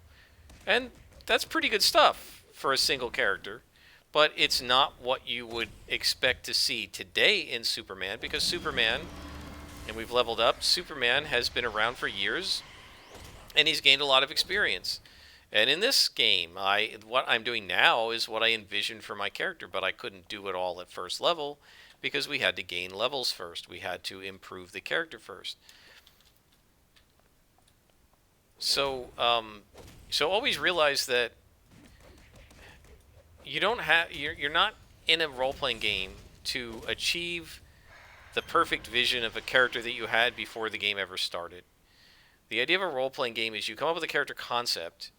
[SPEAKER 1] And that's pretty good stuff for a single character. But it's not what you would expect to see today in Superman, because Superman, and we've leveled up, Superman has been around for years, and he's gained a lot of experience. And in this game, what I'm doing now is what I envisioned for my character, but I couldn't do it all at first level because we had to gain levels first. We had to improve the character first. So, so always realize that you don't have you're not in a role playing game to achieve the perfect vision of a character that you had before the game ever started. The idea of a role playing game is you come up with a character concept,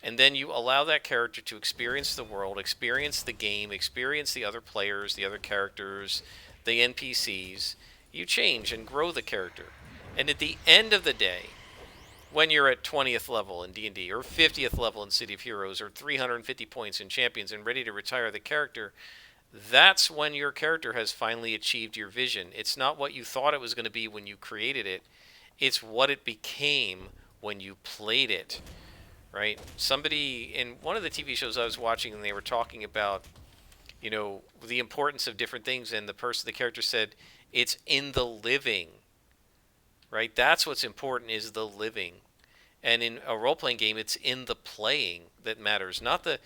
[SPEAKER 1] and then you allow that character to experience the world, experience the game, experience the other players, the other characters, the NPCs. You change and grow the character. And at the end of the day, when you're at 20th level in D&D or 50th level in City of Heroes or 350 points in Champions and ready to retire the character, that's when your character has finally achieved your vision. It's not what you thought it was going to be when you created it. It's what it became when you played it, right? Somebody in one of the TV shows I was watching, and they were talking about, the importance of different things, and the character said, "It's in the living." Right? That's what's important, is the living. And in a role playing game, it's in the playing that matters, not the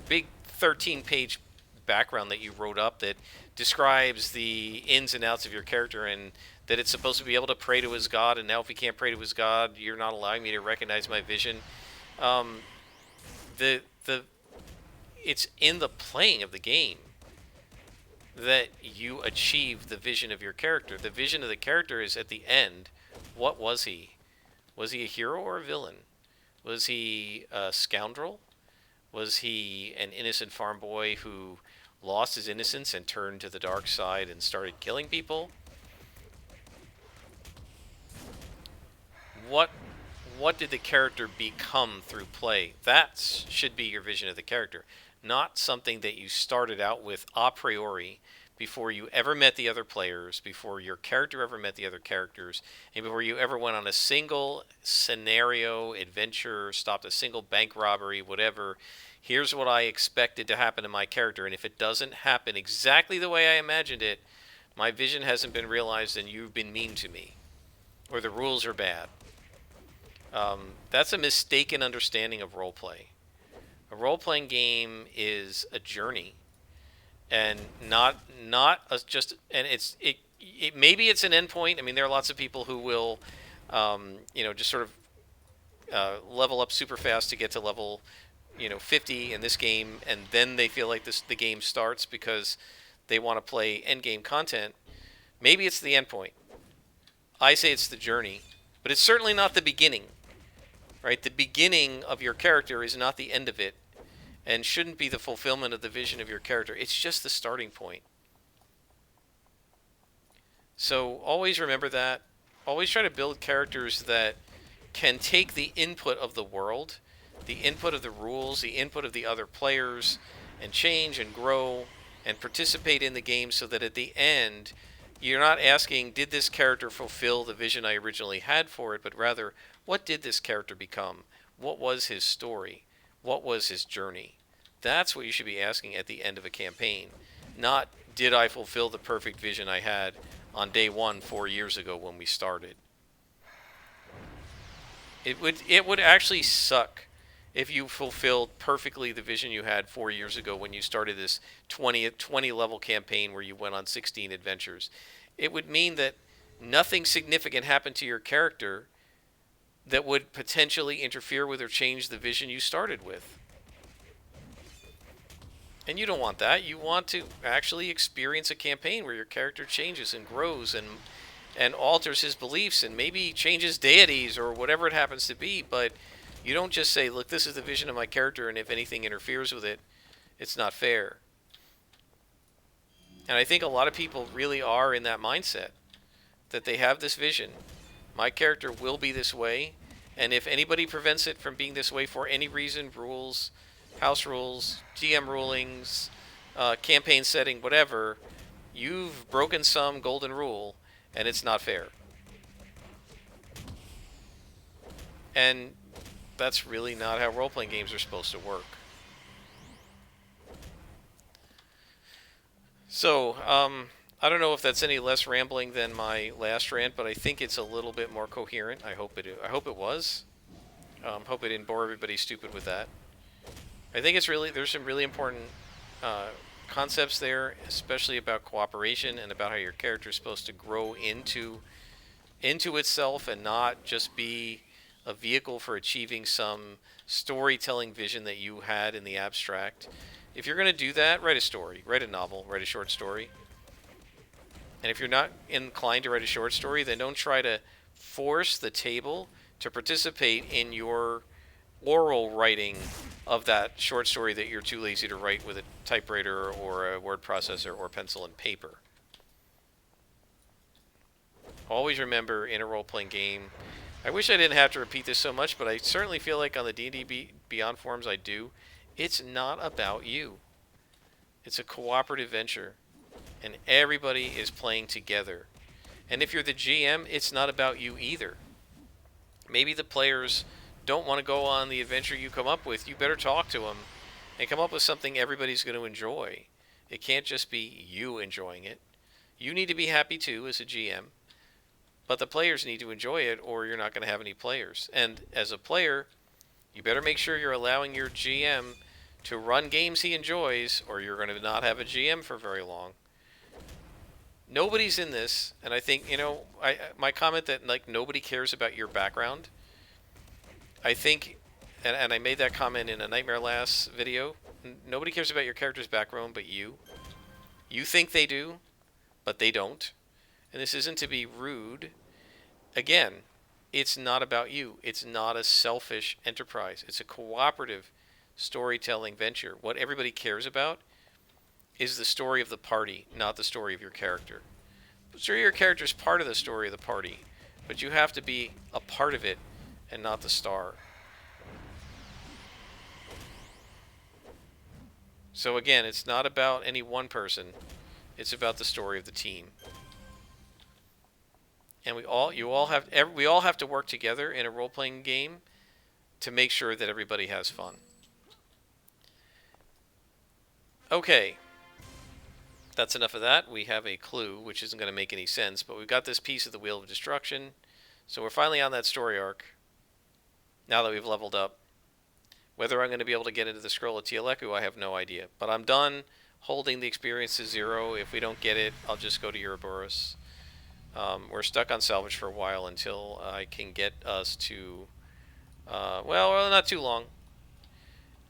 [SPEAKER 1] big 13-page background that you wrote up that describes the ins and outs of your character, and that it's supposed to be able to pray to his god, and now if he can't pray to his god, you're not allowing me to recognize my vision. Um, the it's in the playing of the game that you achieve the vision of your character. The vision of the character is at the end. What was he? Was he a hero or a villain? Was he a scoundrel? Was he an innocent farm boy who lost his innocence and turned to the dark side and started killing people? What what did the character become through play? That should be your vision of the character, not something that you started out with a priori before you ever met the other players, before your character ever met the other characters, and before you ever went on a single scenario, adventure, stopped a single bank robbery, whatever. Here's what I expected to happen to my character, and if it doesn't happen exactly the way I imagined it, my vision hasn't been realized and you've been mean to me, or the rules are bad. That's a mistaken understanding of role play. A role playing game is a journey, and not just, and maybe it's an endpoint. I mean, there are lots of people who will, just sort of level up super fast to get to level 50 in this game, and then they feel like the game starts because they want to play end game content. Maybe it's the endpoint. I say it's the journey, but it's certainly not the beginning. Right? The beginning of your character is not the end of it, and shouldn't be the fulfillment of the vision of your character. It's just the starting point. So always remember that. Always try to build characters that can take the input of the world, the input of the rules, the input of the other players, and change and grow and participate in the game, so that at the end, you're not asking, did this character fulfill the vision I originally had for it, but rather, what did this character become? What was his story? What was his journey? That's what you should be asking at the end of a campaign. Not, did I fulfill the perfect vision I had on day one 4 years ago when we started? It would actually suck if you fulfilled perfectly the vision you had 4 years ago when you started this 20 level campaign where you went on 16 adventures. It would mean that nothing significant happened to your character that would potentially interfere with or change the vision you started with. And you don't want that. You want to actually experience a campaign where your character changes and grows and alters his beliefs and maybe changes deities or whatever it happens to be, but you don't just say, look, this is the vision of my character, and if anything interferes with it, it's not fair. And I think a lot of people really are in that mindset, that they have this vision. My character will be this way, and if anybody prevents it from being this way for any reason, rules, house rules, GM rulings, campaign setting, whatever, you've broken some golden rule, and it's not fair. And that's really not how role-playing games are supposed to work. So, I don't know if that's any less rambling than my last rant, but I think it's a little bit more coherent. I hope it was. Hope I didn't bore everybody stupid with that. I think there's some really important concepts there, especially about cooperation and about how your character is supposed to grow into itself and not just be a vehicle for achieving some storytelling vision that you had in the abstract. If you're going to do that, write a story, write a novel, write a short story. And if you're not inclined to write a short story, then don't try to force the table to participate in your oral writing of that short story that you're too lazy to write with a typewriter or a word processor or pencil and paper. Always remember, in a role-playing game, I wish I didn't have to repeat this so much, but I certainly feel like on the D&D Beyond forums I do, it's not about you. It's a cooperative venture, and everybody is playing together. And if you're the GM, it's not about you either. Maybe the players don't want to go on the adventure you come up with. You better talk to them and come up with something everybody's going to enjoy. It can't just be you enjoying it. You need to be happy too as a GM, but the players need to enjoy it, or you're not going to have any players. And as a player, you better make sure you're allowing your GM to run games he enjoys, or you're going to not have a GM for very long. Nobody's in this, and I think, my comment that like nobody cares about your background, I think, and I made that comment in a Nightmare Lass video, nobody cares about your character's background but you. You think they do, but they don't. And this isn't to be rude. Again, it's not about you. It's not a selfish enterprise. It's a cooperative storytelling venture. What everybody cares about is the story of the party, not the story of your character. So your character is part of the story of the party, but you have to be a part of it and not the star. So again, it's not about any one person. It's about the story of the team. And we all have to work together in a role-playing game to make sure that everybody has fun. Okay. That's enough of that. We have a clue, which isn't going to make any sense, but we've got this piece of the Wheel of Destruction. So we're finally on that story arc, now that we've leveled up. Whether I'm going to be able to get into the Scroll of Tieleku, I have no idea. But I'm done holding the experience to 0. If we don't get it, I'll just go to Ouroboros. We're stuck on salvage for a while until I can get us to, well, not too long.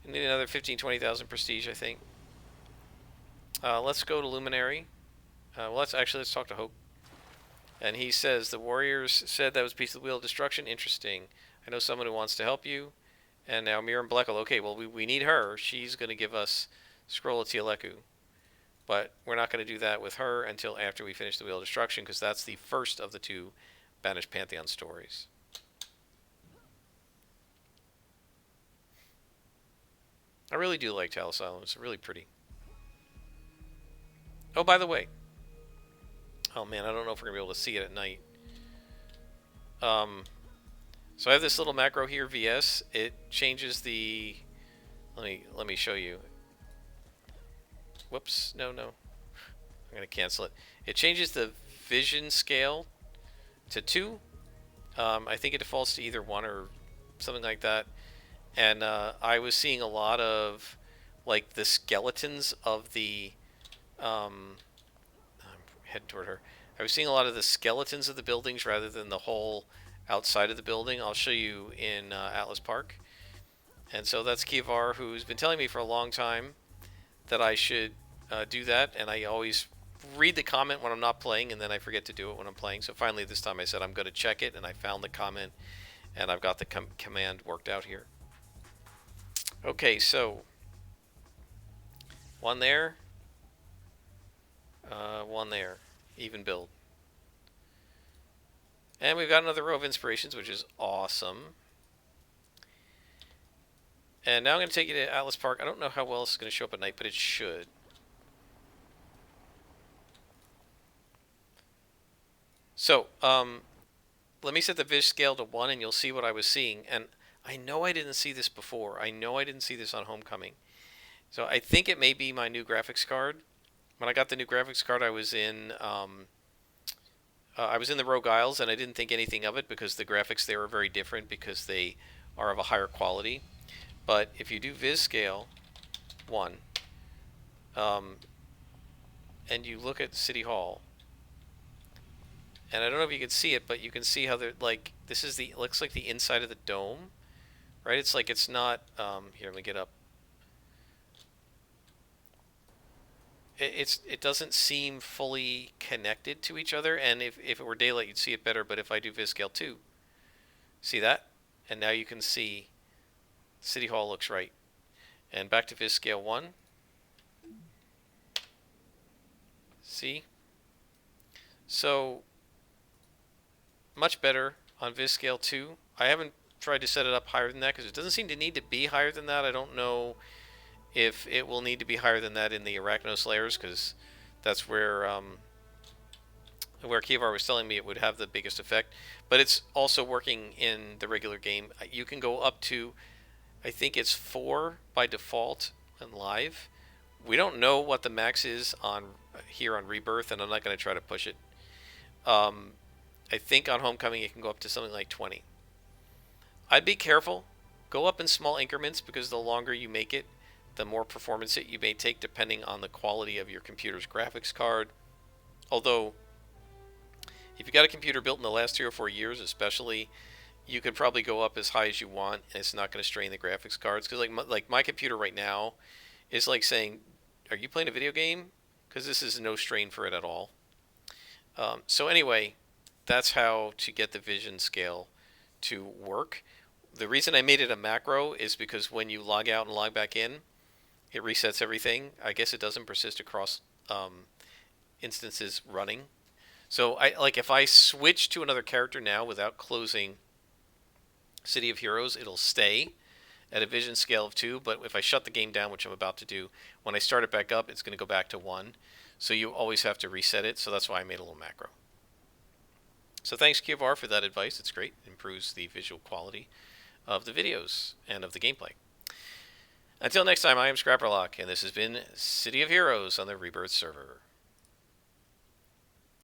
[SPEAKER 1] We need another 15,000-20,000 prestige, I think. Let's go to Luminary. Let's talk to Hope. And he says, the warriors said that was a piece of the Wheel of Destruction. Interesting. I know someone who wants to help you. And now Miriam Blekel. Okay, well, we need her. She's going to give us Scroll of Tieleku. But we're not going to do that with her until after we finish the Wheel of Destruction, because that's the first of the 2 Banished Pantheon stories. I really do like Talos Island. It's really pretty. Oh, by the way. Oh, man, I don't know if we're going to be able to see it at night. So I have this little macro here, VS. It changes the... Let me show you. Whoops. No. I'm going to cancel it. It changes the vision scale to 2. I think it defaults to either 1 or something like that. And I was seeing a lot of, like, the skeletons of the... I'm heading toward her. I was seeing a lot of the skeletons of the buildings rather than the whole outside of the building. I'll show you in Atlas Park. And so that's Kivar, who's been telling me for a long time that I should do that. And I always read the comment when I'm not playing, and then I forget to do it when I'm playing. So finally this time I said I'm going to check it, and I found the comment, and I've got the command worked out here. Okay, so 1 there. 1 there. Even build. And we've got another row of inspirations, which is awesome. And now I'm going to take you to Atlas Park. I don't know how well this is going to show up at night, but it should. So, let me set the vis scale to 1, and you'll see what I was seeing. And I know I didn't see this before. I know I didn't see this on Homecoming. So I think it may be my new graphics card. When I got the new graphics card, I was in the Rogue Isles, and I didn't think anything of it because the graphics there are very different because they are of a higher quality. But if you do Viz Scale 1, and you look at City Hall, And I don't know if you can see it, but you can see how they're like, this is the, looks like the inside of the dome, right? It's like it's not, here, let me get up. It doesn't seem fully connected to each other, and if it were daylight, you'd see it better, but if I do Vscale 2, see that? And now you can see City Hall looks right. And back to Vscale 1. See? So, much better on Vscale 2. I haven't tried to set it up higher than that because it doesn't seem to need to be higher than that. I don't know if it will need to be higher than that in the Arachnos layers, because that's where Kievar was telling me it would have the biggest effect. But it's also working in the regular game. You can go up to, I think it's 4 by default and live. We don't know what the max is on here on Rebirth, and I'm not going to try to push it. I think on Homecoming it can go up to something like 20. I'd be careful. Go up in small increments, because the longer you make it, the more performance hit you may take depending on the quality of your computer's graphics card. Although, if you got a computer built in the last 3 or 4 years especially, you could probably go up as high as you want, and it's not going to strain the graphics cards. Because like my computer right now is like saying, are you playing a video game? Because this is no strain for it at all. So anyway, that's how to get the vision scale to work. The reason I made it a macro is because when you log out and log back in, it resets everything. I guess it doesn't persist across instances running. So if I switch to another character now without closing City of Heroes, it'll stay at a vision scale of 2. But if I shut the game down, which I'm about to do, when I start it back up, it's going to go back to 1. So you always have to reset it. So that's why I made a little macro. So thanks, Kievar, for that advice. It's great. It improves the visual quality of the videos and of the gameplay. Until next time, I am Scrapperlock, and this has been City of Heroes on the Rebirth server.